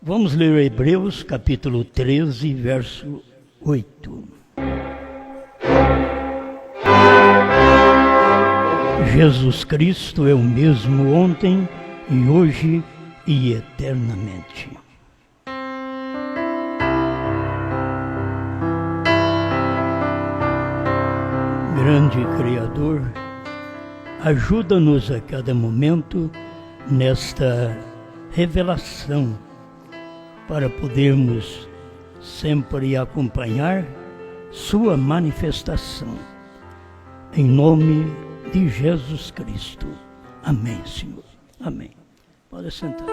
Vamos ler Hebreus capítulo 13, verso 8. Jesus Cristo é o mesmo ontem e hoje e eternamente. Grande Criador, ajuda-nos a cada momento nesta revelação para podermos sempre acompanhar sua manifestação. Em nome de Jesus Cristo. Amém, Senhor. Amém. Pode sentar.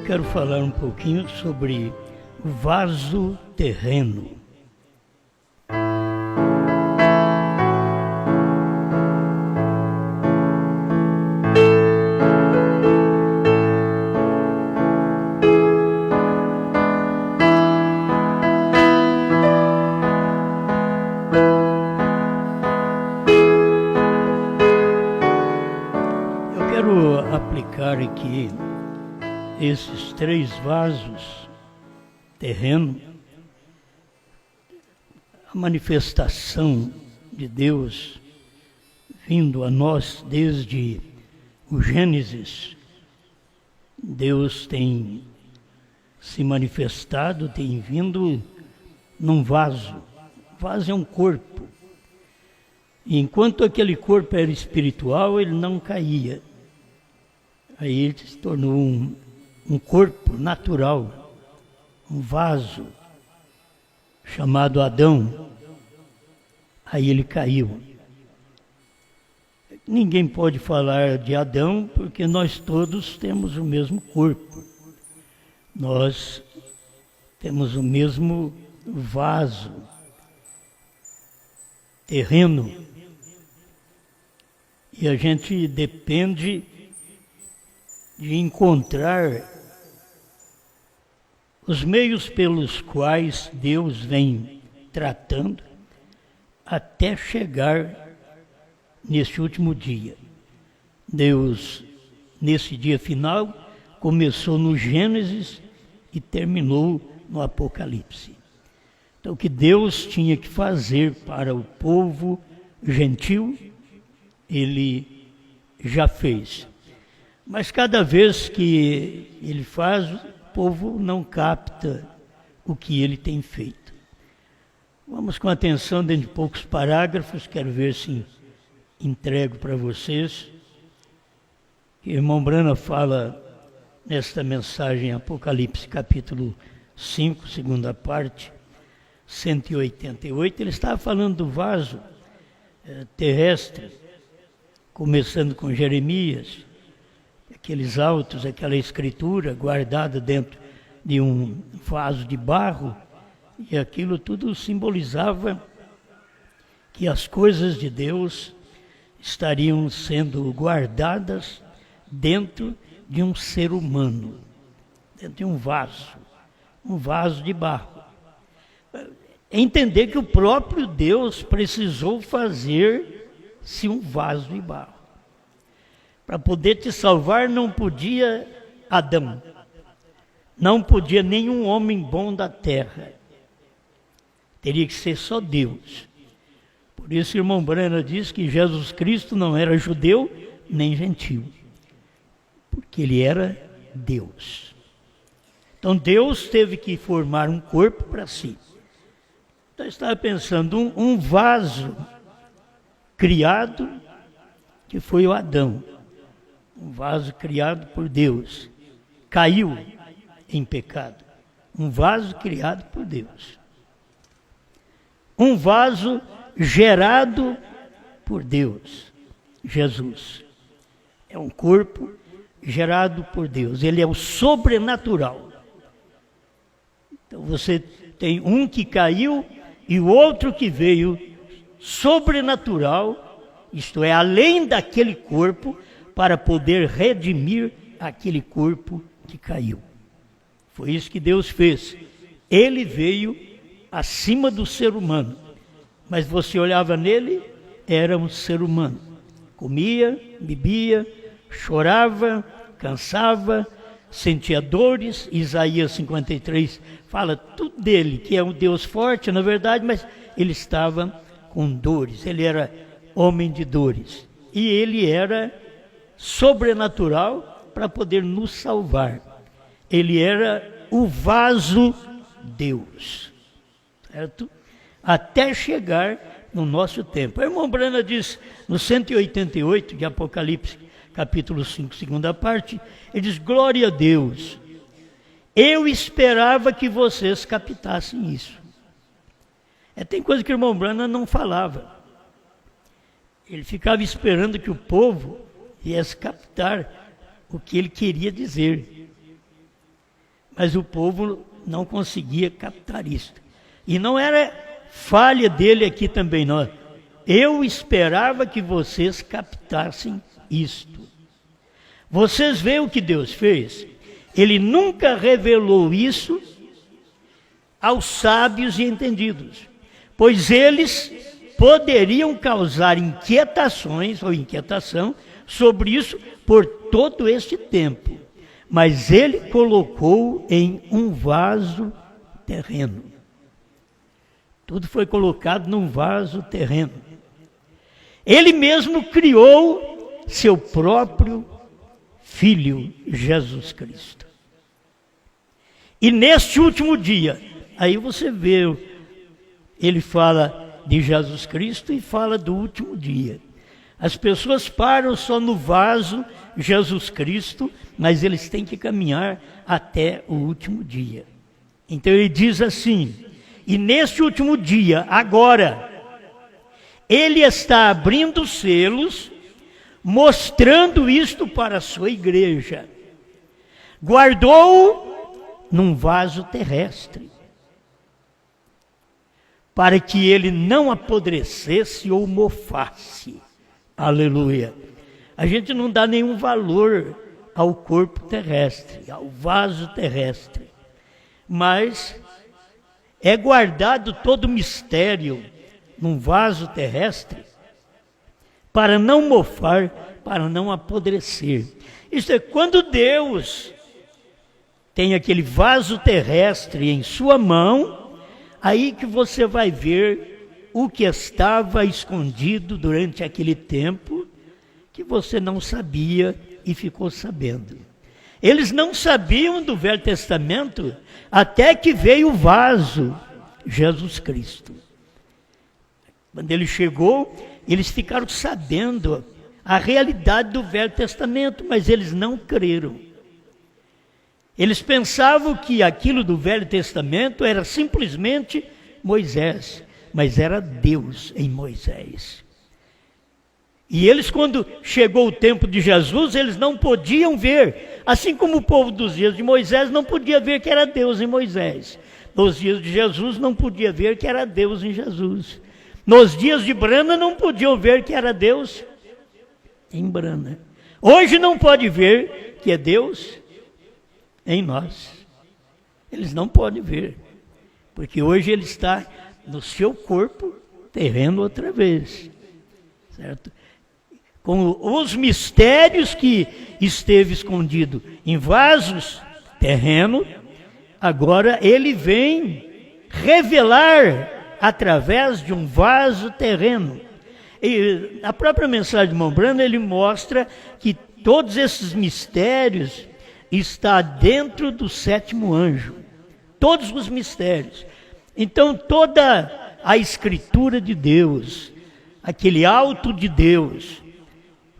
Quero falar um pouquinho sobre o vaso terreno. Eu quero aplicar aqui esses 3 vasos terreno, a manifestação de Deus vindo a nós desde o Gênesis. Deus tem se manifestado, tem vindo num vaso. O vaso é um corpo. E enquanto aquele corpo era espiritual, ele não caía. Aí ele se tornou um corpo natural, um vaso, chamado Adão. Aí ele caiu. Ninguém pode falar de Adão, porque nós todos temos o mesmo corpo. Nós temos o mesmo vaso terreno. E a gente depende de encontrar os meios pelos quais Deus vem tratando até chegar nesse último dia. Deus, nesse dia final, começou no Gênesis e terminou no Apocalipse. Então, o que Deus tinha que fazer para o povo gentil, Ele já fez. Mas cada vez que Ele faz, o povo não capta o que Ele tem feito. Vamos com atenção dentro de poucos parágrafos, quero ver se entrego para vocês. O irmão Brana fala nesta mensagem, Apocalipse capítulo 5, segunda parte, 188, ele estava falando do vaso terrestre, começando com Jeremias, aqueles autos, aquela escritura guardada dentro de um vaso de barro, e aquilo tudo simbolizava que as coisas de Deus estariam sendo guardadas dentro de um ser humano, dentro de um vaso de barro. Entender que o próprio Deus precisou fazer-se um vaso de barro. Para poder te salvar não podia Adão, não podia nenhum homem bom da terra. Teria que ser só Deus. Por isso o irmão Brana diz que Jesus Cristo não era judeu nem gentil, porque ele era Deus. Então Deus teve que formar um corpo para si. Então eu estava pensando, um vaso criado, que foi o Adão. Um vaso criado por Deus. Caiu em pecado. Um vaso criado por Deus. Um vaso gerado por Deus. Jesus. É um corpo gerado por Deus. Ele é o sobrenatural. Então você tem um que caiu e o outro que veio sobrenatural, isto é, além daquele corpo, para poder redimir aquele corpo que caiu. Foi isso que Deus fez. Ele veio acima do ser humano, mas você olhava nele, era um ser humano. Comia, bebia, chorava, cansava, sentia dores. Isaías 53 fala tudo dele, que é um Deus forte, na verdade, mas ele estava com dores. Ele era homem de dores. E ele era sobrenatural para poder nos salvar. Ele era o vaso Deus, certo? Até chegar no nosso tempo. O irmão Brana diz no 188 de Apocalipse, capítulo 5, segunda parte, ele diz: glória a Deus, eu esperava que vocês captassem isso. Tem coisa que o irmão Brana não falava. Ele ficava esperando que o povo viesse captar o que ele queria dizer. Mas o povo não conseguia captar isso. E não era falha dele aqui também, não. Eu esperava que vocês captassem isto. Vocês veem o que Deus fez? Ele nunca revelou isso aos sábios e entendidos, pois eles poderiam causar inquietações ou inquietação sobre isso por todo este tempo. Mas ele colocou em um vaso terreno. Tudo foi colocado num vaso terreno. Ele mesmo criou seu próprio Filho, Jesus Cristo. E neste último dia, aí você vê, ele fala de Jesus Cristo e fala do último dia. As pessoas param só no vaso Jesus Cristo, mas eles têm que caminhar até o último dia. Então ele diz assim: e neste último dia, agora, ele está abrindo os selos, mostrando isto para a sua igreja. Guardou-o num vaso terrestre, para que ele não apodrecesse ou mofasse. Aleluia. A gente não dá nenhum valor ao corpo terrestre, ao vaso terrestre, mas é guardado todo o mistério num vaso terrestre para não mofar, para não apodrecer. Isto é, quando Deus tem aquele vaso terrestre em sua mão, aí que você vai ver o que estava escondido durante aquele tempo, que você não sabia e ficou sabendo. Eles não sabiam do Velho Testamento até que veio o vaso, Jesus Cristo. Quando ele chegou, eles ficaram sabendo a realidade do Velho Testamento, mas eles não creram. Eles pensavam que aquilo do Velho Testamento era simplesmente Moisés, mas era Deus em Moisés. E eles, quando chegou o tempo de Jesus, eles não podiam ver, assim como o povo dos dias de Moisés não podia ver que era Deus em Moisés. Nos dias de Jesus não podia ver que era Deus em Jesus. Nos dias de Brana não podiam ver que era Deus em Brana. Hoje não pode ver que é Deus em nós. Eles não podem ver, porque hoje ele está no seu corpo terreno outra vez, certo? Com os mistérios que esteve escondido em vasos terreno, agora ele vem revelar através de um vaso terreno. E a própria mensagem de irmão Brana, ele mostra que todos esses mistérios estão dentro do sétimo anjo. Todos os mistérios. Então toda a escritura de Deus, aquele alto de Deus,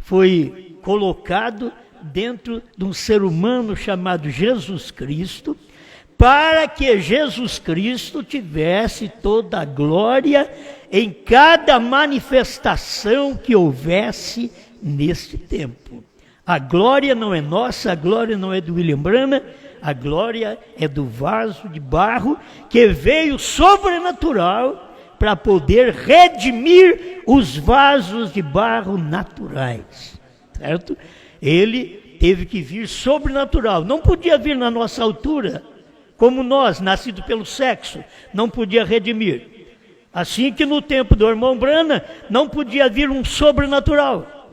foi colocado dentro de um ser humano chamado Jesus Cristo, para que Jesus Cristo tivesse toda a glória em cada manifestação que houvesse neste tempo. A glória não é nossa, a glória não é do William Brana, a glória é do vaso de barro que veio sobrenatural para poder redimir os vasos de barro naturais, certo? Ele teve que vir sobrenatural, não podia vir na nossa altura, como nós, nascido pelo sexo, não podia redimir. Assim que no tempo do irmão Branham não podia vir um sobrenatural,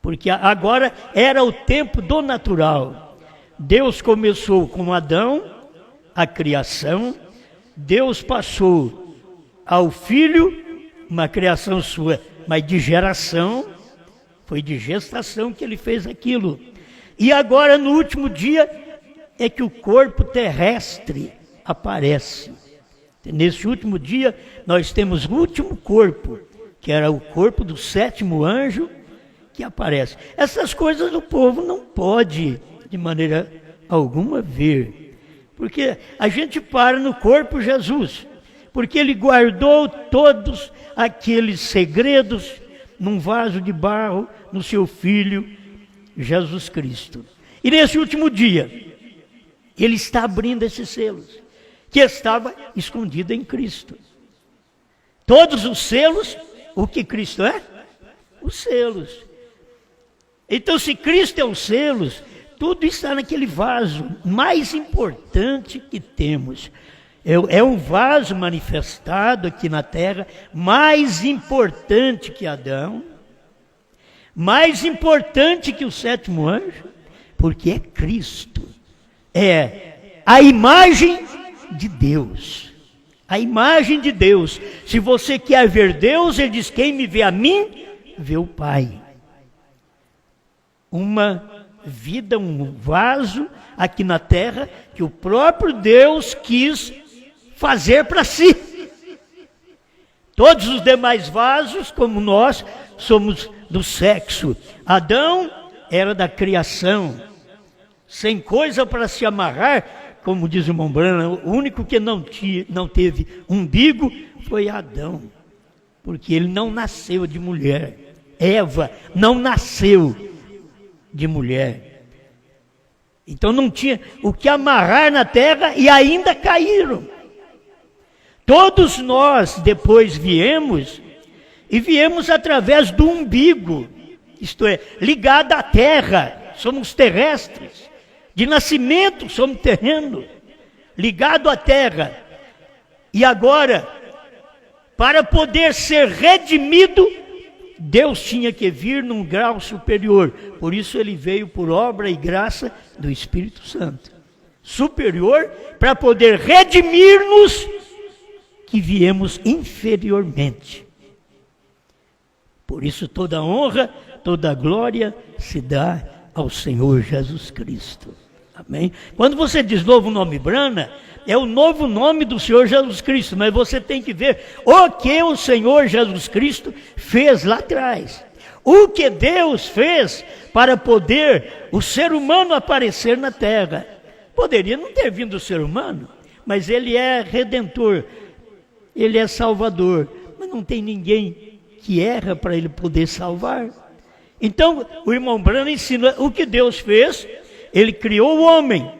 porque agora era o tempo do natural. Deus começou com Adão, a criação, Deus passou ao Filho, uma criação sua, mas de geração, foi de gestação que ele fez aquilo. E agora no último dia é que o corpo terrestre aparece. Nesse último dia nós temos o último corpo, que era o corpo do sétimo anjo, que aparece. Essas coisas o povo não pode de maneira alguma ver, porque a gente para no corpo Jesus, porque ele guardou todos aqueles segredos num vaso de barro, no seu Filho Jesus Cristo. E nesse último dia ele está abrindo esses selos, que estava escondido em Cristo. Todos os selos, o que Cristo é? Os selos. Então, se Cristo é os selos, tudo está naquele vaso mais importante que temos. É um vaso manifestado aqui na terra, mais importante que Adão, mais importante que o sétimo anjo, porque é Cristo. É a imagem de Deus. A imagem de Deus. Se você quer ver Deus, ele diz: quem me vê a mim, vê o Pai. Uma vida, um vaso aqui na terra que o próprio Deus quis fazer para si. Todos os demais vasos, como nós, somos do sexo. Adão era da criação, sem coisa para se amarrar, como diz o irmão Branham. O único que não teve umbigo foi Adão, porque ele não nasceu de mulher. Eva não nasceu de mulher. Então não tinha o que amarrar na terra e ainda caíram. Todos nós depois viemos, e viemos através do umbigo, isto é, ligado à terra, somos terrestres. De nascimento somos terreno, ligado à terra. E agora, para poder ser redimido, Deus tinha que vir num grau superior. Por isso ele veio por obra e graça do Espírito Santo. Superior, para poder redimir-nos, que viemos inferiormente. Por isso toda honra, toda glória se dá ao Senhor Jesus Cristo. Amém? Quando você diz novo nome Branham, é o novo nome do Senhor Jesus Cristo, mas você tem que ver o que o Senhor Jesus Cristo fez lá atrás. O que Deus fez para poder o ser humano aparecer na terra. Poderia não ter vindo o ser humano, mas ele é redentor, ele é salvador, mas não tem ninguém que erra para ele poder salvar. Então o irmão Branham ensina o que Deus fez. Ele criou o homem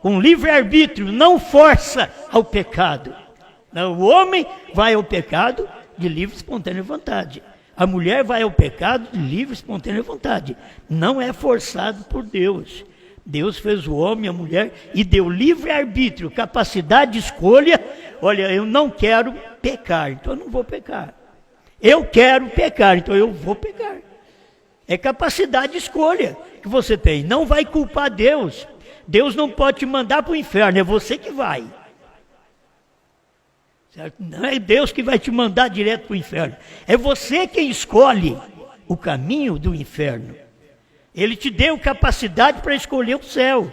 com livre-arbítrio, não força ao pecado. Não, o homem vai ao pecado de livre e espontânea vontade. A mulher vai ao pecado de livre e espontânea vontade. Não é forçado por Deus. Deus fez o homem e a mulher e deu livre-arbítrio, capacidade de escolha. Olha, eu não quero pecar, então eu não vou pecar. Eu quero pecar, então eu vou pecar. É capacidade de escolha que você tem. Não vai culpar Deus. Deus não pode te mandar para o inferno, é você que vai. Certo? Não é Deus que vai te mandar direto para o inferno. É você quem escolhe o caminho do inferno. Ele te deu capacidade para escolher o céu.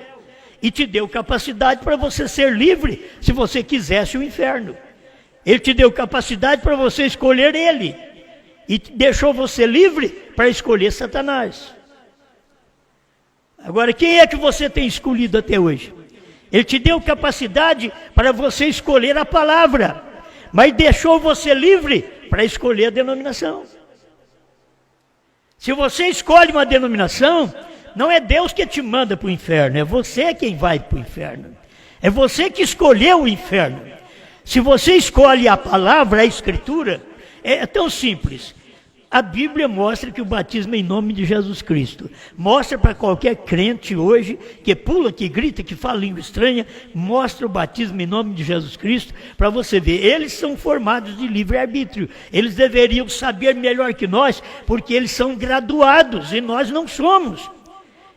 E te deu capacidade para você ser livre, se você quisesse o inferno. Ele te deu capacidade para você escolher ele. E deixou você livre para escolher Satanás. Agora, quem é que você tem escolhido até hoje? Ele te deu capacidade para você escolher a palavra, mas deixou você livre para escolher a denominação. Se você escolhe uma denominação, não é Deus que te manda para o inferno, é você quem vai para o inferno. É você que escolheu o inferno. Se você escolhe a palavra, a escritura, é tão simples. A Bíblia mostra que o batismo é em nome de Jesus Cristo. Mostra para qualquer crente hoje, que pula, que grita, que fala língua estranha, mostra o batismo em nome de Jesus Cristo, para você ver. Eles são formados de livre-arbítrio. Eles deveriam saber melhor que nós, porque eles são graduados e nós não somos.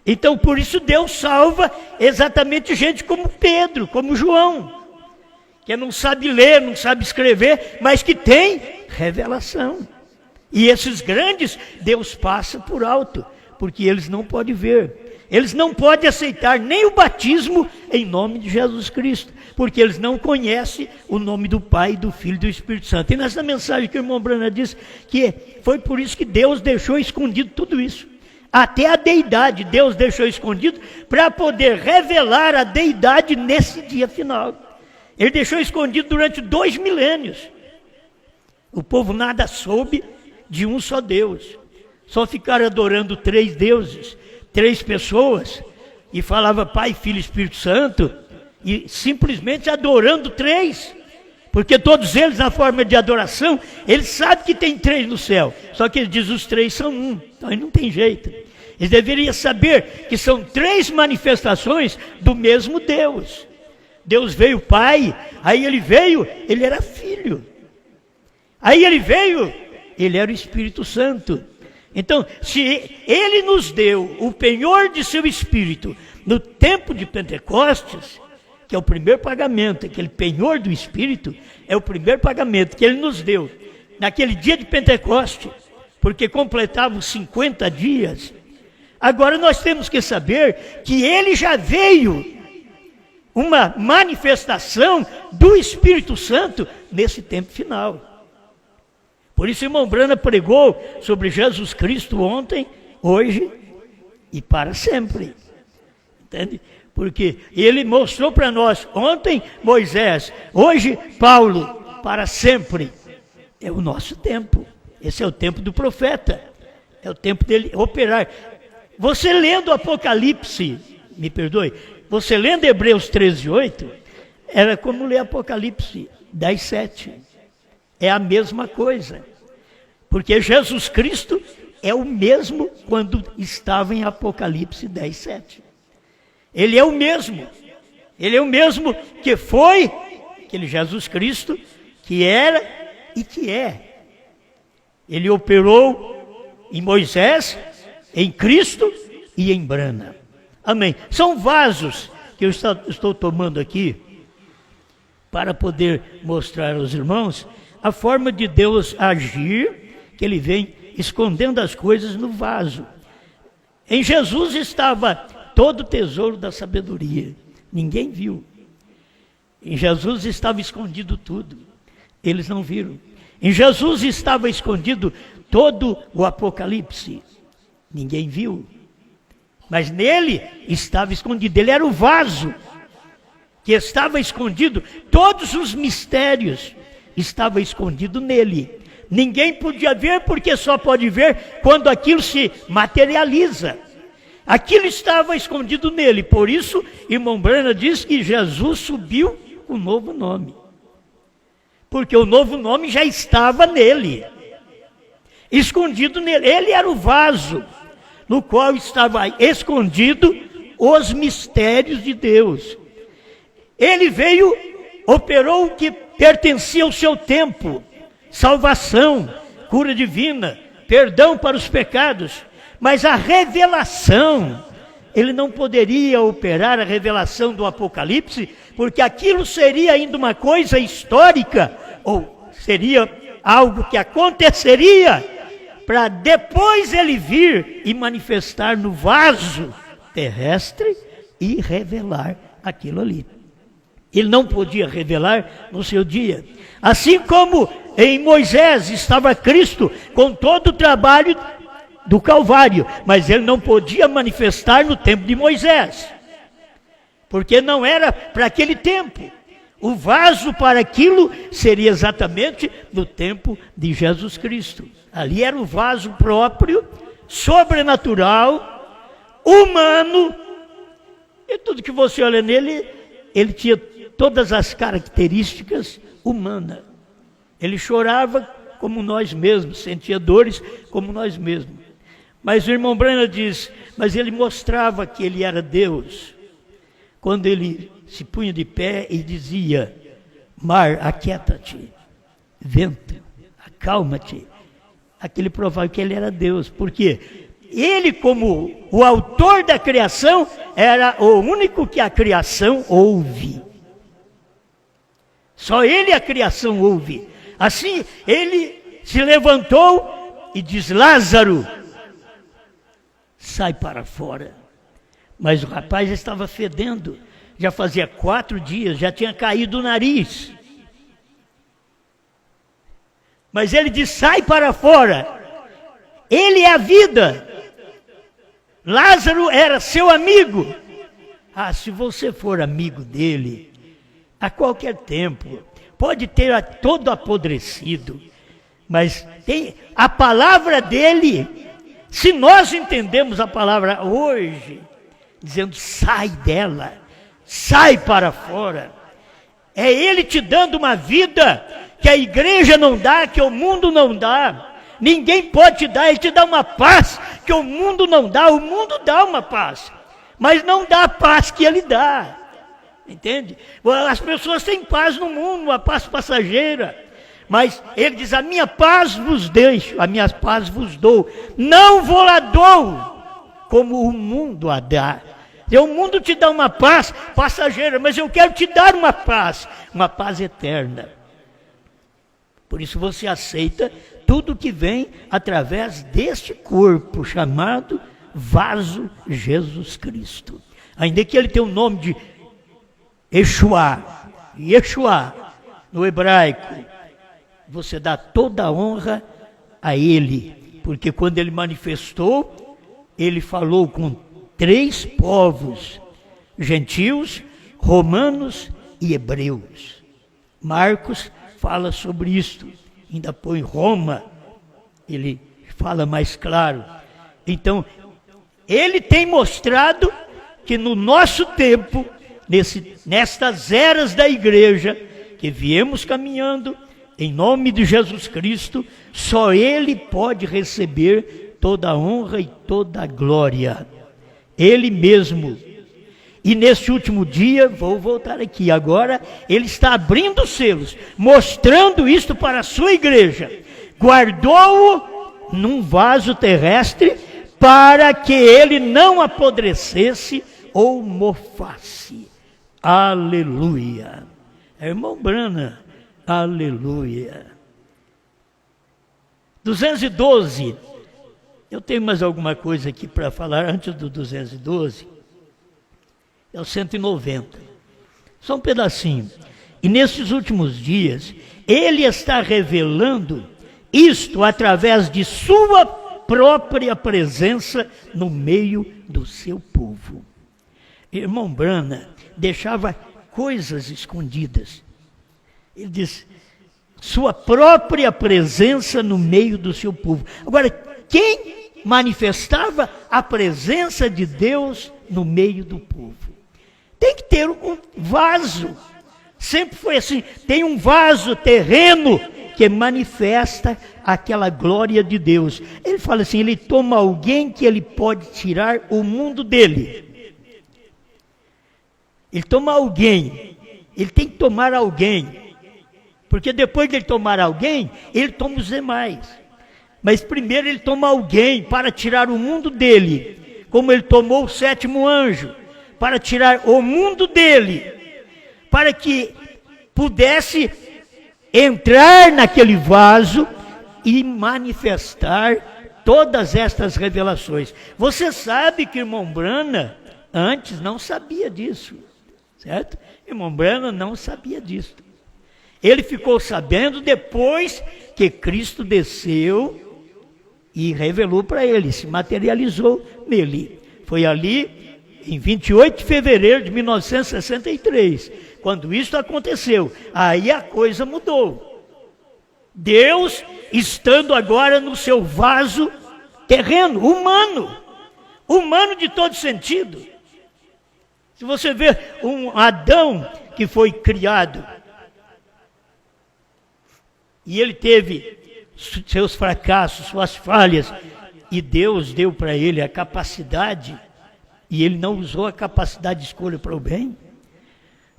Então, por isso Deus salva exatamente gente como Pedro, como João, que não sabe ler, não sabe escrever, mas que tem revelação. E esses grandes, Deus passa por alto, porque eles não podem ver. Eles não podem aceitar nem o batismo em nome de Jesus Cristo, porque eles não conhecem o nome do Pai, do Filho e do Espírito Santo. E nessa mensagem que o irmão Brana disse, que foi por isso que Deus deixou escondido tudo isso. Até a deidade Deus deixou escondido para poder revelar a deidade nesse dia final. Ele deixou escondido durante 2 milênios. O povo nada soube de um só Deus. Só ficaram adorando 3 deuses, 3 pessoas, e falava Pai, Filho e Espírito Santo, e simplesmente adorando 3. Porque todos eles, na forma de adoração, eles sabem que tem 3 no céu. Só que ele diz os 3 são um. Então aí não tem jeito. Eles deveriam saber que são 3 manifestações do mesmo Deus. Deus veio Pai, aí ele veio, ele era Filho. Aí ele veio, ele era o Espírito Santo. Então, se ele nos deu o penhor de seu Espírito no tempo de Pentecostes, que é o primeiro pagamento, aquele penhor do Espírito, é o primeiro pagamento que ele nos deu naquele dia de Pentecostes, porque completava os 50 dias. Agora nós temos que saber que ele já veio uma manifestação do Espírito Santo nesse tempo final. Por isso o irmão Brana pregou sobre Jesus Cristo ontem, hoje e para sempre. Entende? Porque ele mostrou para nós ontem Moisés, hoje Paulo, para sempre. É o nosso tempo. Esse é o tempo do profeta. É o tempo dele operar. Você lendo Apocalipse, me perdoe, você lendo Hebreus 13:8, era como ler Apocalipse 10:7. É a mesma coisa. Porque Jesus Cristo é o mesmo quando estava em Apocalipse 10:7. Ele é o mesmo. Ele é o mesmo que foi, aquele Jesus Cristo, que era e que é. Ele operou em Moisés, em Cristo e em Brana. Amém. São vasos que eu estou tomando aqui para poder mostrar aos irmãos a forma de Deus agir, que ele vem escondendo as coisas no vaso. Em Jesus estava todo o tesouro da sabedoria. Ninguém viu. Em Jesus estava escondido tudo. Eles não viram. Em Jesus estava escondido todo o Apocalipse. Ninguém viu. Mas nele estava escondido. Ele era o vaso que estava escondido. Todos os mistérios estavam escondidos nele. Ninguém podia ver, porque só pode ver quando aquilo se materializa. Aquilo estava escondido nele. Por isso, irmão Brana diz que Jesus subiu com um novo nome. Porque o novo nome já estava nele. Escondido nele. Ele era o vaso no qual estava escondido os mistérios de Deus. Ele veio, operou o que pertencia ao seu tempo. Salvação, cura divina, perdão para os pecados. Mas a revelação, ele não poderia operar a revelação do Apocalipse, porque aquilo seria ainda uma coisa histórica, ou seria algo que aconteceria, para depois ele vir e manifestar no vaso terrestre e revelar aquilo ali. Ele não podia revelar no seu dia. Assim como em Moisés estava Cristo com todo o trabalho do Calvário, mas ele não podia manifestar no tempo de Moisés, porque não era para aquele tempo. O vaso para aquilo seria exatamente no tempo de Jesus Cristo. Ali era o vaso próprio, sobrenatural, humano, e tudo que você olha nele ele tinha todas as características humanas. Ele chorava como nós mesmos, sentia dores como nós mesmos. Mas o irmão Branham diz, mas ele mostrava que ele era Deus, quando ele se punha de pé e dizia: mar, aquieta-te, vento, acalma-te. Aquele provava que ele era Deus, porque ele, como o autor da criação, era o único que a criação ouve. Só ele a criação ouve. Assim, ele se levantou e diz: Lázaro, sai para fora. Mas o rapaz estava fedendo, já fazia 4 dias, já tinha caído o nariz. Mas ele diz: sai para fora. Ele é a vida. Lázaro era seu amigo. Ah, se você for amigo dele, a qualquer tempo, pode ter todo apodrecido, mas tem a palavra dele. Se nós entendemos a palavra hoje, dizendo: sai dela, sai para fora, é ele te dando uma vida que a igreja não dá, que o mundo não dá. Ninguém pode te dar, ele te dá uma paz que o mundo não dá. O mundo dá uma paz, mas não dá a paz que ele dá. Entende? As pessoas têm paz no mundo, uma paz passageira. Mas ele diz: a minha paz vos deixo, a minha paz vos dou. Não vou lá dou, como o mundo a dá. O mundo te dá uma paz passageira, mas eu quero te dar uma paz eterna. Por isso você aceita tudo que vem através deste corpo chamado vaso Jesus Cristo. Ainda que ele tenha o nome de Yeshua, no hebraico, você dá toda a honra a ele, porque quando ele manifestou, ele falou com 3 povos: gentios, romanos e hebreus. Marcos fala sobre isto, ainda põe Roma, ele fala mais claro. Então, ele tem mostrado que no nosso tempo, nestas eras da igreja, que viemos caminhando, em nome de Jesus Cristo, só ele pode receber toda a honra e toda a glória. Ele mesmo. E nesse último dia, vou voltar aqui agora, ele está abrindo os selos, mostrando isto para a sua igreja. Guardou-o num vaso terrestre, para que ele não apodrecesse ou mofasse. Aleluia. Irmão Branham, aleluia. 212. Eu tenho mais alguma coisa aqui para falar antes do 212. É o 190. Só um pedacinho. E nesses últimos dias, ele está revelando isto através de sua própria presença no meio do seu povo. Irmão Branham deixava coisas escondidas. Ele diz: sua própria presença no meio do seu povo. Agora, quem manifestava a presença de Deus no meio do povo? Tem que ter um vaso. Sempre foi assim. Tem um vaso terreno que manifesta aquela glória de Deus. Ele fala assim: ele toma alguém que ele pode tirar o mundo dele. Ele toma alguém. Ele tem que tomar alguém. Porque depois de ele tomar alguém, ele toma os demais. Mas primeiro ele toma alguém para tirar o mundo dele. Como ele tomou o 7º anjo, para tirar o mundo dele, para que pudesse entrar naquele vaso e manifestar todas estas revelações. Você sabe que irmão Branham antes não sabia disso, certo? Irmão Branham não sabia disso. Ele ficou sabendo depois que Cristo desceu e revelou para ele, se materializou nele. Foi ali em 28 de fevereiro de 1963, quando isso aconteceu, aí a coisa mudou. Deus estando agora no seu vaso terreno, humano de todo sentido. Se você vê um Adão que foi criado, e ele teve seus fracassos, suas falhas, e Deus deu para ele a capacidade, e ele não usou a capacidade de escolha para o bem.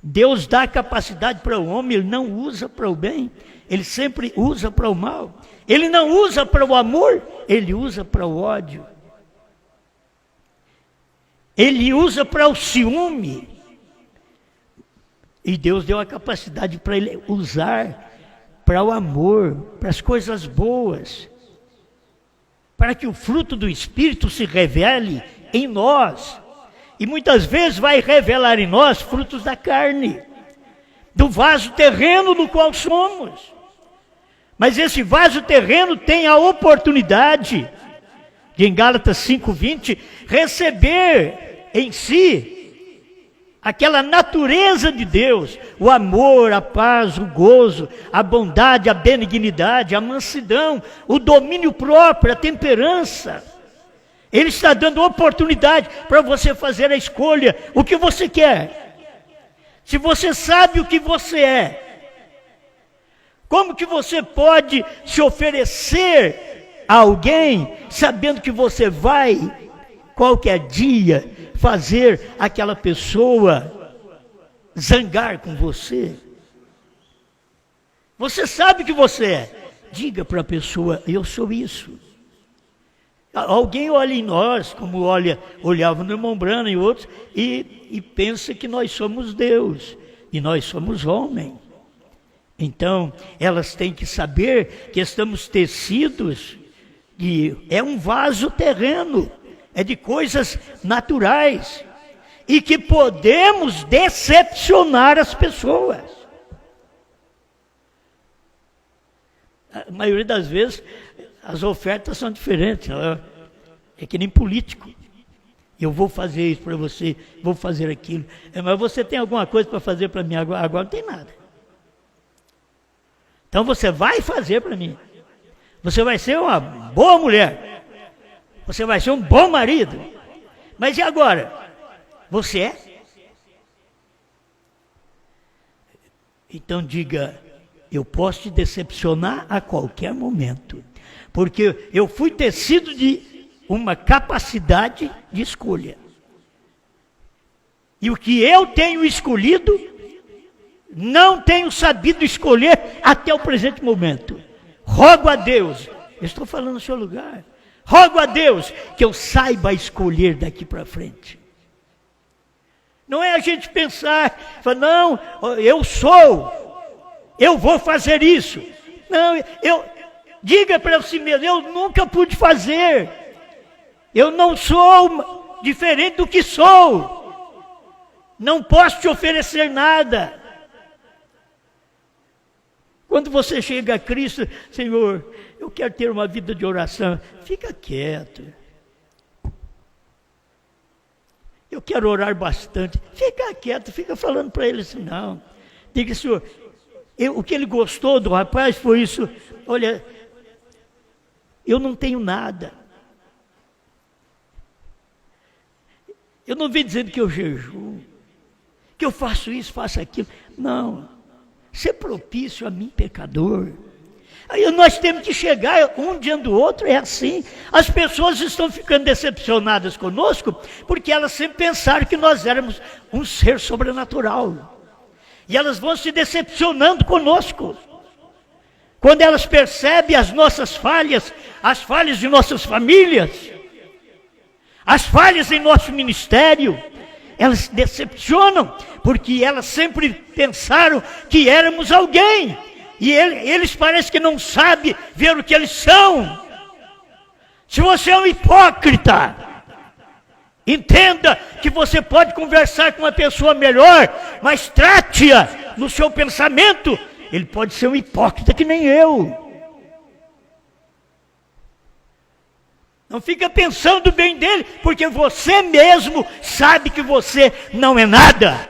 Deus dá a capacidade para o homem, ele não usa para o bem, ele sempre usa para o mal. Ele não usa para o amor, ele usa para o ódio. Ele usa para o ciúme. E Deus deu a capacidade para ele usar para o amor, para as coisas boas, para que o fruto do Espírito se revele em nós. E muitas vezes vai revelar em nós frutos da carne, do vaso terreno no qual somos. Mas esse vaso terreno tem a oportunidade de, em Gálatas 5:20, receber em si aquela natureza de Deus, o amor, a paz, o gozo, a bondade, a benignidade, a mansidão, o domínio próprio, a temperança. Ele está dando oportunidade para você fazer a escolha, o que você quer. Se você sabe o que você é, como que você pode se oferecer a alguém, sabendo que você vai, qualquer dia, fazer aquela pessoa zangar com você? Você sabe o que você é. Diga para a pessoa, eu sou isso. Alguém olha em nós, como olhava no irmão Branham e outros, e pensa que nós somos Deus, e nós somos homem. Então, elas têm que saber que estamos tecidos, e é um vaso terreno, é de coisas naturais, e que podemos decepcionar as pessoas. A maioria das vezes, as ofertas são diferentes. É que nem político. Eu vou fazer isso para você, vou fazer aquilo. Mas você tem alguma coisa para fazer para mim agora? Agora não tem nada. Então você vai fazer para mim. Você vai ser uma boa mulher. Você vai ser um bom marido. Mas e agora? Você é? Então diga, eu posso te decepcionar a qualquer momento. Porque eu fui tecido de uma capacidade de escolha. E o que eu tenho escolhido, não tenho sabido escolher até o presente momento. Rogo a Deus, eu estou falando no seu lugar, rogo a Deus que eu saiba escolher daqui para frente. Não é a gente pensar, não, eu vou fazer isso. Não, diga para si mesmo, eu nunca pude fazer. Eu não sou diferente do que sou. Não posso te oferecer nada. Quando você chega a Cristo, Senhor, eu quero ter uma vida de oração. Fica quieto. Eu quero orar bastante. Fica quieto, fica falando para ele assim, não. Diga, Senhor, o que ele gostou do rapaz foi isso. Olha, eu não tenho nada. Eu não venho dizendo que eu jejuo, que eu faço isso, faço aquilo. Não. Ser propício a mim, pecador. Aí nós temos que chegar um diante do outro, é assim. As pessoas estão ficando decepcionadas conosco, porque elas sempre pensaram que nós éramos um ser sobrenatural. E elas vão se decepcionando conosco. Quando elas percebem as nossas falhas, as falhas de nossas famílias, as falhas em nosso ministério, elas se decepcionam, porque elas sempre pensaram que éramos alguém, e eles parecem que não sabem ver o que eles são. Se você é um hipócrita, entenda que você pode conversar com uma pessoa melhor, mas trate-a no seu pensamento. Ele pode ser um hipócrita que nem eu. Não fica pensando bem dele, porque você mesmo sabe que você não é nada.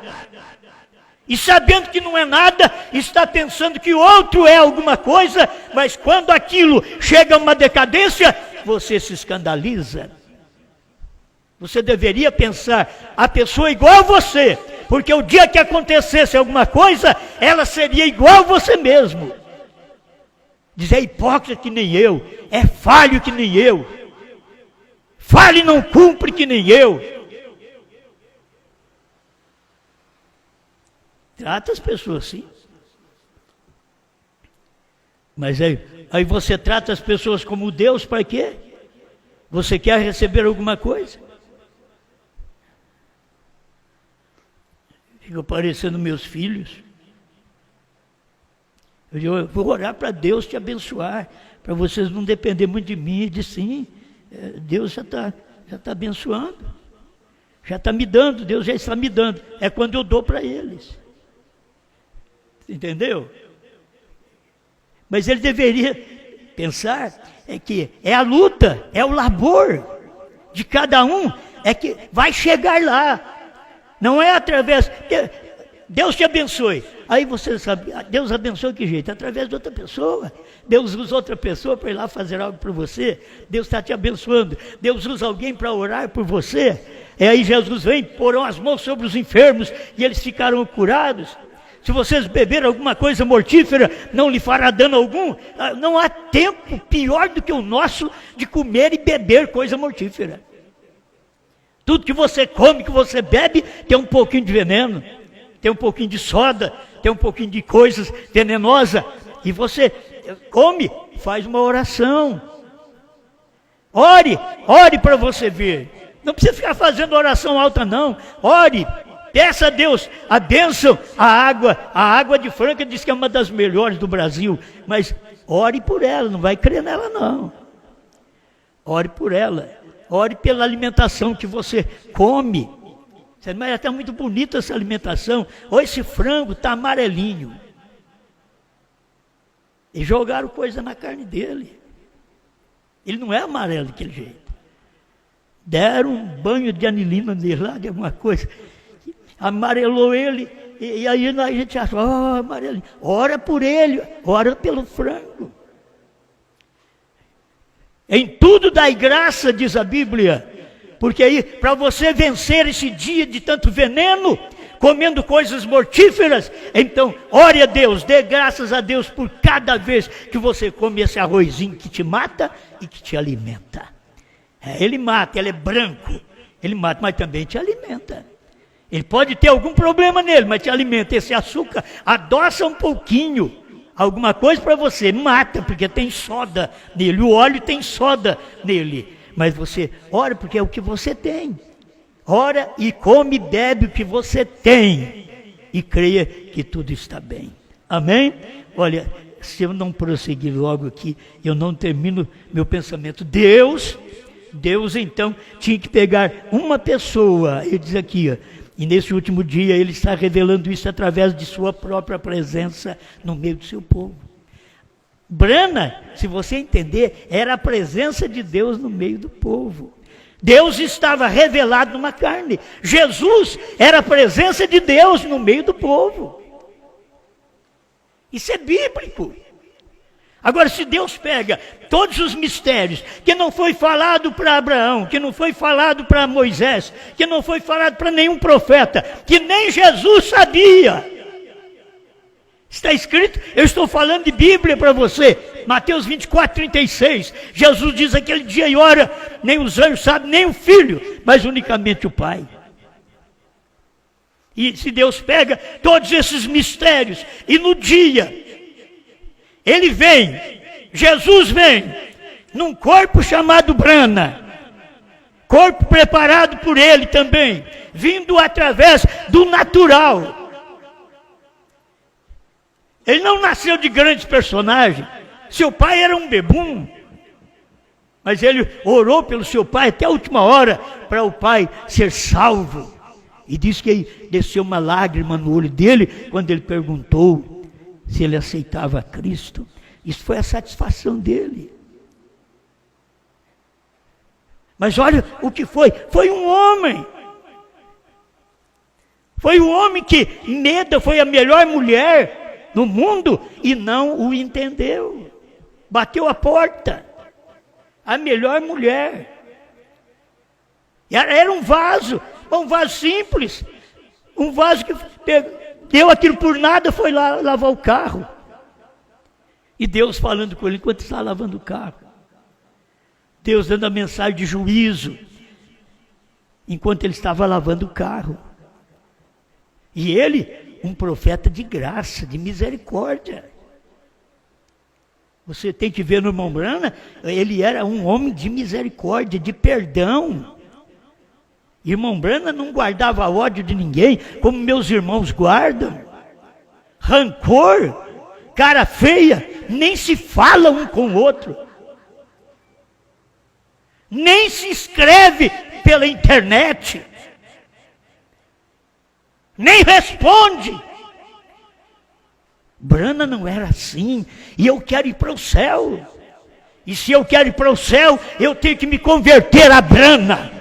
E sabendo que não é nada, está pensando que o outro é alguma coisa, mas quando aquilo chega a uma decadência, você se escandaliza. Você deveria pensar a pessoa igual a você, porque o dia que acontecesse alguma coisa, ela seria igual a você mesmo. Dizer hipócrita que nem eu, é falho que nem eu, falha e não cumpre que nem eu. Trata as pessoas assim. Mas aí você trata as pessoas como Deus para quê? Você quer receber alguma coisa? Fica parecendo meus filhos. Eu vou orar para Deus te abençoar, para vocês não depender muito de mim. Ele disse, sim, Deus já está abençoando, já está me dando, Deus já está me dando. É quando eu dou para eles. Entendeu? Mas ele deveria pensar que é a luta, é o labor de cada um, é que vai chegar lá. Não é através... Deus te abençoe. Aí você sabe, Deus abençoa de que jeito? Através de outra pessoa. Deus usa outra pessoa para ir lá fazer algo por você. Deus está te abençoando. Deus usa alguém para orar por você. E aí Jesus vem, porão as mãos sobre os enfermos e eles ficaram curados. Se vocês beberem alguma coisa mortífera, não lhe fará dano algum. Não há tempo pior do que o nosso de comer e beber coisa mortífera. Tudo que você come, que você bebe, tem um pouquinho de veneno, tem um pouquinho de soda, tem um pouquinho de coisas venenosas. E você come, faz uma oração. Ore para você ver. Não precisa ficar fazendo oração alta não. Ore. Peça a Deus a bênção, a água de Franca diz que é uma das melhores do Brasil, mas ore por ela, não vai crer nela não. Ore por ela, ore pela alimentação que você come. Mas está muito bonita essa alimentação, ou esse frango está amarelinho. E jogaram coisa na carne dele. Ele não é amarelo daquele jeito. Deram um banho de anilina nele lá, de alguma coisa. Amarelou ele, e aí a gente acha, amarelinho, ora por ele, ora pelo frango. Em tudo dai graça, diz a Bíblia, porque aí, para você vencer esse dia de tanto veneno, comendo coisas mortíferas, então, ore a Deus, dê graças a Deus por cada vez que você come esse arrozinho que te mata e que te alimenta. Ele mata, ele é branco, ele mata, mas também te alimenta. Ele pode ter algum problema nele, mas te alimenta. Esse açúcar adoça um pouquinho, alguma coisa para você, mata, porque tem soda nele, o óleo tem soda nele. Mas você ora porque é o que você tem. Ora e come e bebe o que você tem. E creia que tudo está bem. Amém? Olha, se eu não prosseguir logo aqui, eu não termino meu pensamento. Deus então tinha que pegar uma pessoa, ele diz aqui, e nesse último dia ele está revelando isso através de sua própria presença no meio do seu povo. Brana, se você entender, era a presença de Deus no meio do povo. Deus estava revelado numa carne. Jesus era a presença de Deus no meio do povo. Isso é bíblico. Agora, se Deus pega todos os mistérios que não foi falado para Abraão, que não foi falado para Moisés, que não foi falado para nenhum profeta, que nem Jesus sabia. Está escrito, eu estou falando de Bíblia para você, Mateus 24, 36. Jesus diz aquele dia e hora, nem os anjos sabem, nem o Filho, mas unicamente o Pai. E se Deus pega todos esses mistérios, e no dia... Ele vem, Jesus vem, num corpo chamado Brana, corpo preparado por ele também, vindo através do natural. Ele não nasceu de grandes personagens, seu pai era um bebum, mas ele orou pelo seu pai até a última hora, para o pai ser salvo. E diz que desceu uma lágrima no olho dele, quando ele perguntou se ele aceitava Cristo. Isso foi a satisfação dele. Mas olha o que foi. Foi um homem. Foi um homem que Meda foi a melhor mulher no mundo e não o entendeu. Bateu a porta. A melhor mulher. Era um vaso simples. Um vaso que deu aquilo por nada, foi lá lavar o carro. E Deus falando com ele enquanto estava lavando o carro. Deus dando a mensagem de juízo enquanto ele estava lavando o carro. E ele, um profeta de graça, de misericórdia. Você tem que ver no irmão Branham, ele era um homem de misericórdia, de perdão. Irmão Branham não guardava ódio de ninguém, como meus irmãos guardam. Rancor, cara feia, nem se fala um com o outro. Nem se escreve pela internet. Nem responde. Branham não era assim. E eu quero ir para o céu. E se eu quero ir para o céu, eu tenho que me converter a Branham.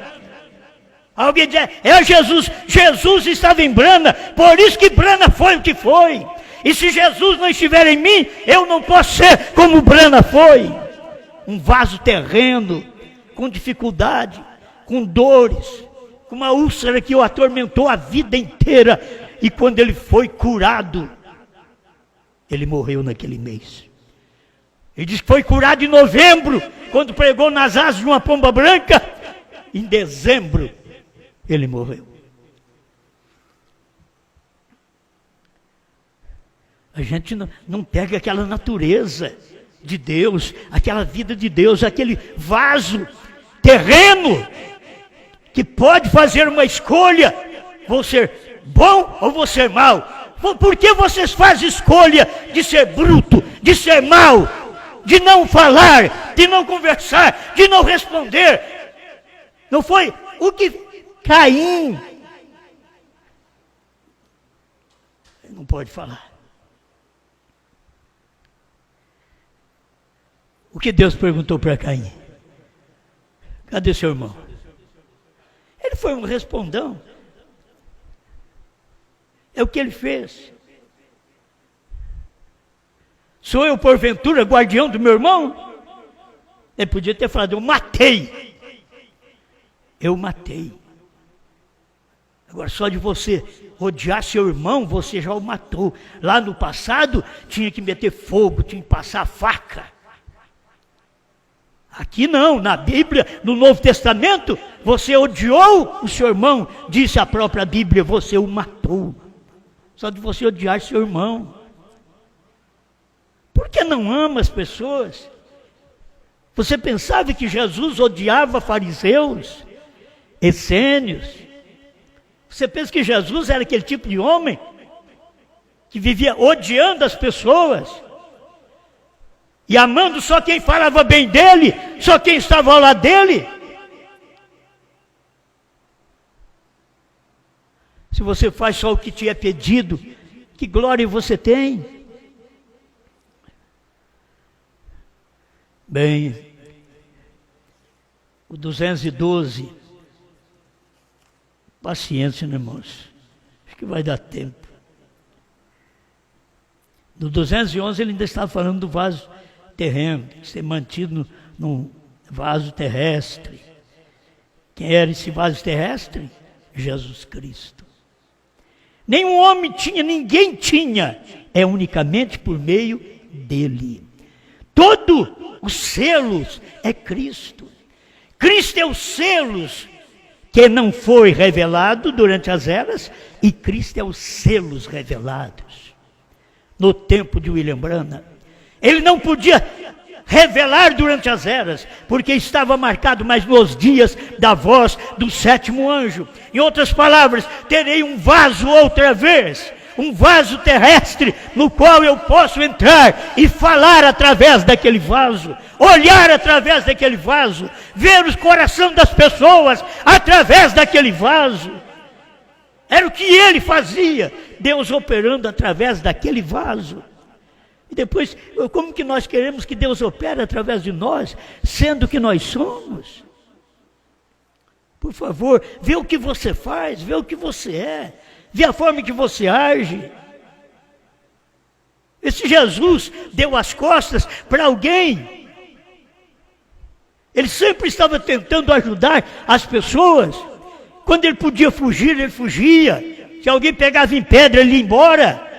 Alguém diz, Jesus. Jesus estava em Branham, por isso que Branham foi o que foi. E se Jesus não estiver em mim, eu não posso ser como Branham foi. Um vaso terreno, com dificuldade, com dores, com uma úlcera que o atormentou a vida inteira. E quando ele foi curado, ele morreu naquele mês. Ele diz que foi curado em novembro, quando pregou nas asas de uma pomba branca. Em dezembro, ele morreu. A gente não pega aquela natureza de Deus, aquela vida de Deus, aquele vaso terreno, que pode fazer uma escolha, vou ser bom ou vou ser mau. Por que vocês fazem escolha de ser bruto, de ser mau, de não falar, de não conversar, de não responder? Não foi o que Caim não pode falar. O que Deus perguntou para Caim? Cadê seu irmão? Ele foi um respondão. É o que ele fez. Sou eu, porventura, guardião do meu irmão? Ele podia ter falado, eu matei. Eu matei. Agora, só de você odiar seu irmão, você já o matou. Lá no passado, tinha que meter fogo, tinha que passar faca. Aqui não, na Bíblia, no Novo Testamento, você odiou o seu irmão, disse a própria Bíblia, você o matou. Só de você odiar seu irmão. Por que não ama as pessoas? Você pensava que Jesus odiava fariseus, essênios? Você pensa que Jesus era aquele tipo de homem que vivia odiando as pessoas e amando só quem falava bem dele, só quem estava ao lado dele? Se você faz só o que te é pedido, que glória você tem? Bem, o 212, paciência, né, irmãos? Acho que vai dar tempo. No 211 ele ainda estava falando do vaso terreno, ser mantido num vaso terrestre. Quem era esse vaso terrestre? Jesus Cristo. Nenhum homem tinha, ninguém tinha, é unicamente por meio dele. Todos os selos é Cristo. Cristo é os selos que não foi revelado durante as eras, e Cristo é os selos revelados. No tempo de William Branham, ele não podia revelar durante as eras, porque estava marcado mais nos dias da voz do sétimo anjo. Em outras palavras, terei um vaso outra vez, um vaso terrestre, no qual eu posso entrar e falar através daquele vaso, olhar através daquele vaso, ver o coração das pessoas através daquele vaso. Era o que ele fazia, Deus operando através daquele vaso. E depois, como que nós queremos que Deus opere através de nós, sendo que nós somos? Por favor, vê o que você faz, vê o que você é, vê a forma que você age. Esse Jesus deu as costas para alguém Ele sempre estava tentando ajudar as pessoas. Quando ele podia fugir, ele fugia. Se alguém pegava em pedra, ele ia embora.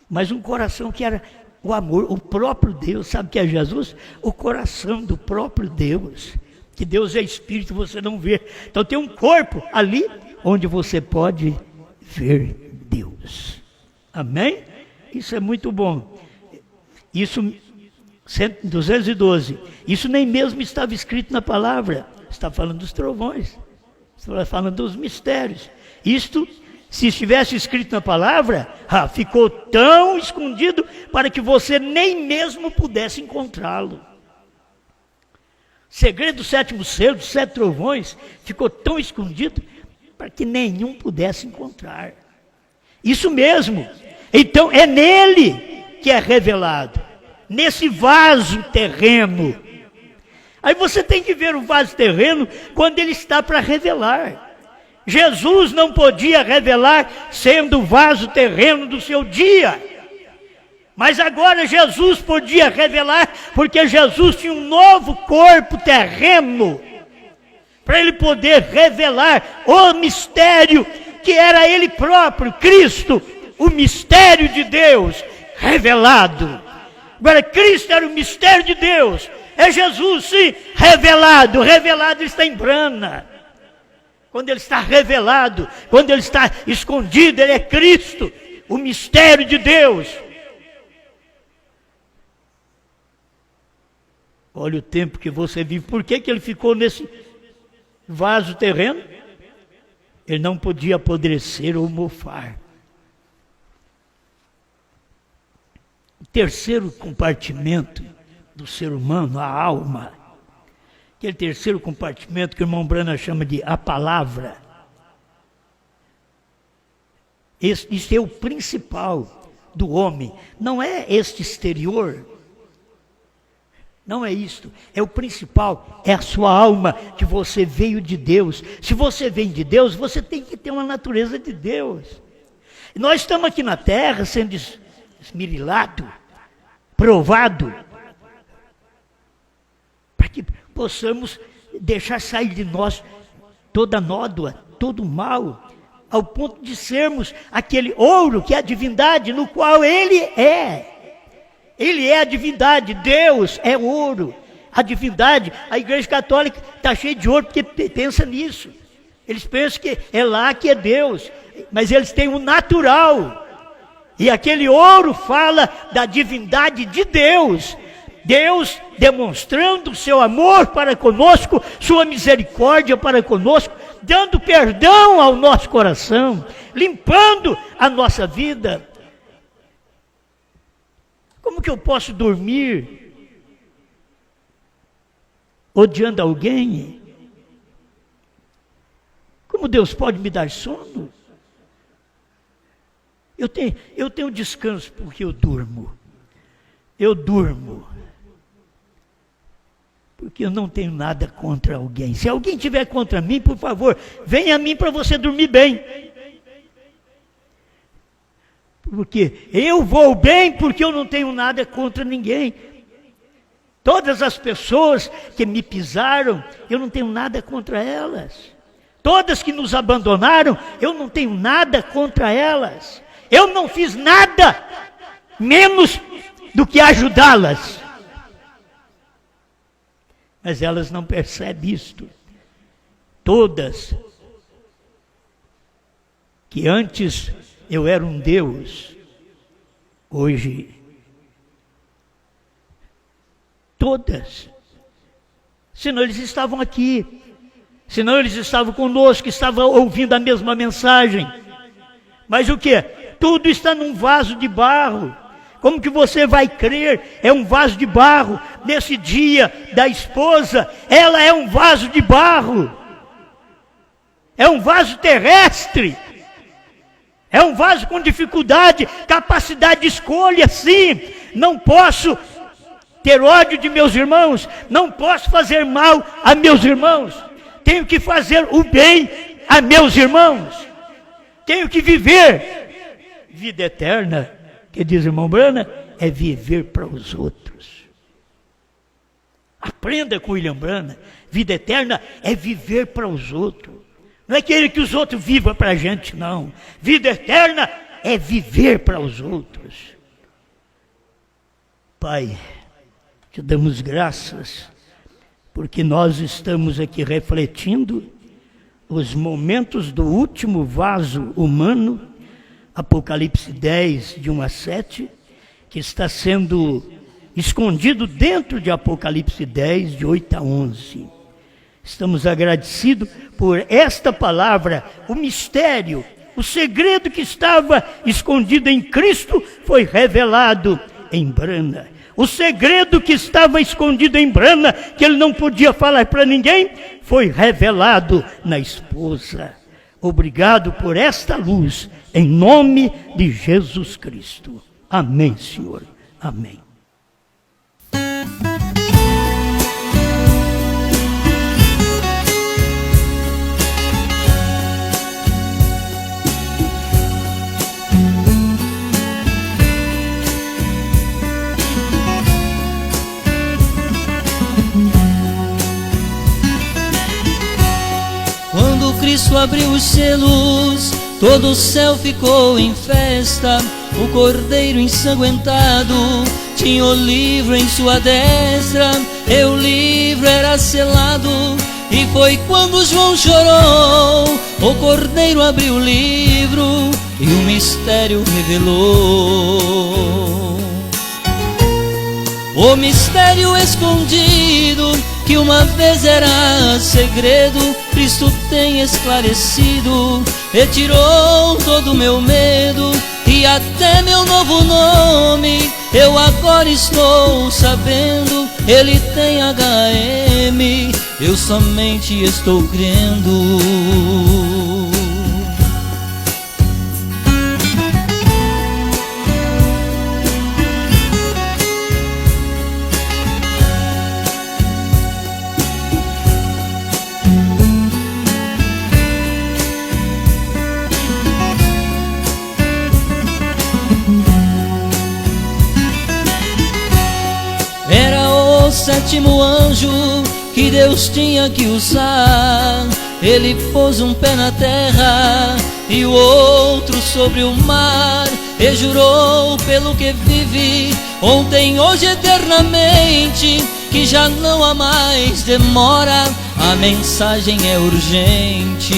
Mas um coração que era o amor, o próprio Deus. Sabe o que é Jesus? O coração do próprio Deus. Que Deus é espírito, você não vê. Então tem um corpo ali onde você pode ver Deus. Amém? Isso é muito bom. Isso, 212. Isso nem mesmo estava escrito na palavra. Está falando dos trovões. Está falando dos mistérios. Isto, se estivesse escrito na palavra, ficou tão escondido para que você nem mesmo pudesse encontrá-lo. O segredo do sétimo selo, dos 7 trovões, ficou tão escondido para que nenhum pudesse encontrar. Isso mesmo. Então é nele que é revelado. Nesse vaso terreno. Aí você tem que ver o vaso terreno quando ele está para revelar. Jesus não podia revelar sendo o vaso terreno do seu dia. Mas agora Jesus podia revelar, porque Jesus tinha um novo corpo terreno, para ele poder revelar o mistério que era ele próprio, Cristo, o mistério de Deus revelado. Agora Cristo era o mistério de Deus, é Jesus sim, revelado. Revelado está em Brana. Quando ele está revelado, quando ele está escondido, ele é Cristo, o mistério de Deus. Olha o tempo que você vive. Por que ele ficou nesse vaso terreno? Ele não podia apodrecer ou mofar. O terceiro compartimento do ser humano, a alma. Aquele terceiro compartimento que o irmão Brana chama de a palavra. Isso é o principal do homem. Não é este exterior. Não é isto, é o principal, é a sua alma, que você veio de Deus. Se você vem de Deus, você tem que ter uma natureza de Deus. E nós estamos aqui na terra sendo esmerilado, provado, para que possamos deixar sair de nós toda nódoa, todo mal, ao ponto de sermos aquele ouro que é a divindade, no qual Ele é. Ele é a divindade, Deus é ouro. A divindade, a Igreja Católica está cheia de ouro porque pensa nisso. Eles pensam que é lá que é Deus, mas eles têm o natural. E aquele ouro fala da divindade de Deus. Deus demonstrando o seu amor para conosco, sua misericórdia para conosco, dando perdão ao nosso coração, limpando a nossa vida. Como que eu posso dormir odiando alguém? Como Deus pode me dar sono? Eu tenho descanso porque eu durmo. Eu durmo. Porque eu não tenho nada contra alguém. Se alguém tiver contra mim, por favor, venha a mim para você dormir bem. Porque eu vou bem porque eu não tenho nada contra ninguém. Todas as pessoas que me pisaram, eu não tenho nada contra elas. Todas que nos abandonaram, eu não tenho nada contra elas. Eu não fiz nada menos do que ajudá-las. Mas elas não percebem isto. Todas que antes eu era um Deus, hoje, todas, senão eles estavam aqui, senão eles estavam conosco, estavam ouvindo a mesma mensagem, mas o que? Tudo está num vaso de barro. Como que você vai crer? É um vaso de barro. Nesse dia da esposa, ela é um vaso de barro, é um vaso terrestre. É um vaso com dificuldade, capacidade de escolha, sim. Não posso ter ódio de meus irmãos, não posso fazer mal a meus irmãos. Tenho que fazer o bem a meus irmãos. Tenho que viver vida eterna, que diz o irmão Brana, é viver para os outros. Aprenda com William Branham. Vida eterna é viver para os outros. Não é querer que os outros vivam para a gente, não. Vida eterna é viver para os outros. Pai, te damos graças, porque nós estamos aqui refletindo os momentos do último vaso humano, Apocalipse 10, de 1 a 7, que está sendo escondido dentro de Apocalipse 10, de 8 a 11. Estamos agradecidos por esta palavra, o mistério, o segredo que estava escondido em Cristo foi revelado em Branham. O segredo que estava escondido em Branham, que ele não podia falar para ninguém, foi revelado na esposa. Obrigado por esta luz, em nome de Jesus Cristo. Amém, Senhor. Amém. Quando Cristo abriu os selos, todo o céu ficou em festa. O cordeiro ensanguentado tinha o livro em sua destra, e o livro era selado. E foi quando João chorou, o cordeiro abriu o livro e o mistério revelou. O mistério escondido, que uma vez era segredo, Cristo tem esclarecido, retirou todo o meu medo e até meu novo nome. Eu agora estou sabendo, ele tem HM, eu somente estou crendo. Sétimo anjo que Deus tinha que usar. Ele pôs um pé na terra e o outro sobre o mar, e jurou pelo que vive, ontem, hoje, eternamente, que já não há mais demora, a mensagem é urgente.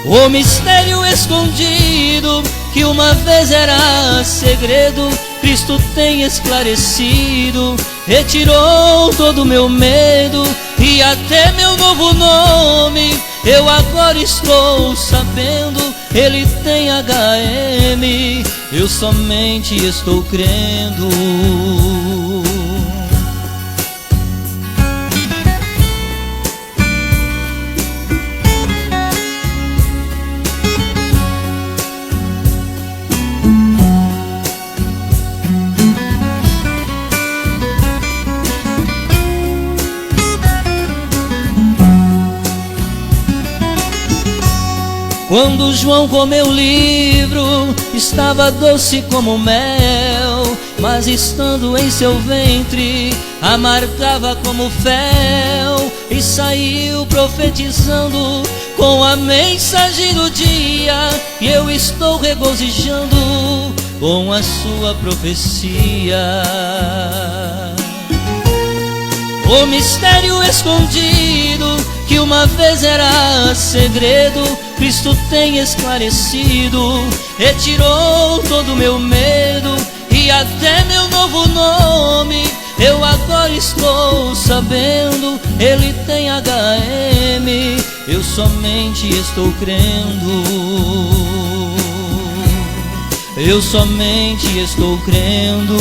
O mistério escondido, que uma vez era segredo, Cristo tem esclarecido, retirou todo o meu medo e até meu novo nome. Eu agora estou sabendo, ele tem HM, eu somente estou crendo. Quando João comeu o livro, estava doce como mel, mas estando em seu ventre, amargava como fel. E saiu profetizando com a mensagem do dia, e eu estou regozijando com a sua profecia. O mistério escondido, que uma vez era segredo, Cristo tem esclarecido, retirou todo o meu medo e até meu novo nome. Eu agora estou sabendo, ele tem HM, eu somente estou crendo. Eu somente estou crendo.